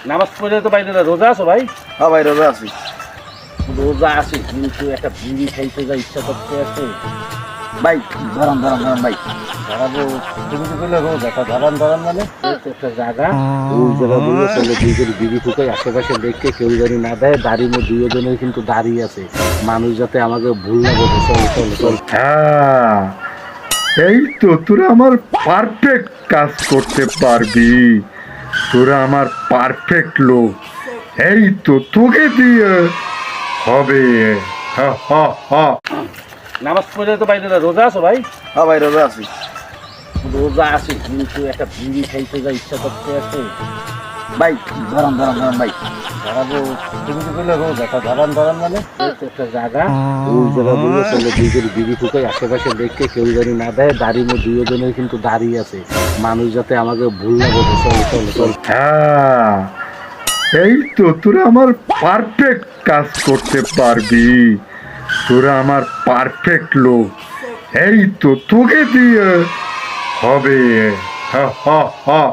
নামাজ পড়ে তো বাইরে রোজা আছো ভাই? হ্যাঁ ভাই রোজা আছি। রোজা আছে কিন্তু একটা বিড়ি খাইতে যা ইচ্ছা করতে আছে। ভাই ধরান ধরান ধরান ভাই। ধরাবো তুমি তো বললে রোজ একটা ধরান মানে একটা জায়গা ওই জায়গা বললে চলে দুই করে বিড়ি ফুকাই আশেপাশে দেখে কেউ জানি না দেয় দাড়ি মো দুজনের কিন্তু দাঁড়িয়ে আছে মানুষ যাতে আমাকে ভুল না বোঝে। চল হ্যাঁ, এই তো তোরা আমার পারফেক্ট কাজ করতে পারবি। তোরা আমার পারফেক্ট লোক। এই তো তোকে দিয়ে হবে। হা হা হা। নামাজ পড়ে তো বাইরে রোজা আছো ভাই? হ্যাঁ ভাই রোজা আছি। রোজা আছে কিন্তু একটা বিড়ি খাইতে যা ইচ্ছা করতে আছে। ভাই ধরান ধরান ধরান ভাই। ধরাবো তুমি তো বললে রোজ একটা ধরান মানে একটা জায়গা ওই জায়গা বললে চলে দুই করে বিড়ি ফুকাই আশেপাশে দেখে কেউ জানি না দেয় দাড়ি মো দুজনের কিন্তু দাঁড়িয়ে আছে মানুষ যাতে আমাকে ভুল না বোঝে। চল হ্যাঁ, এই তো তোরা আমার পারফেক্ট কাজ করতে পারবি। তোরা আমার পারফেক্ট লোক। এই তো তোকে দিয়ে হবে। হা হা হা।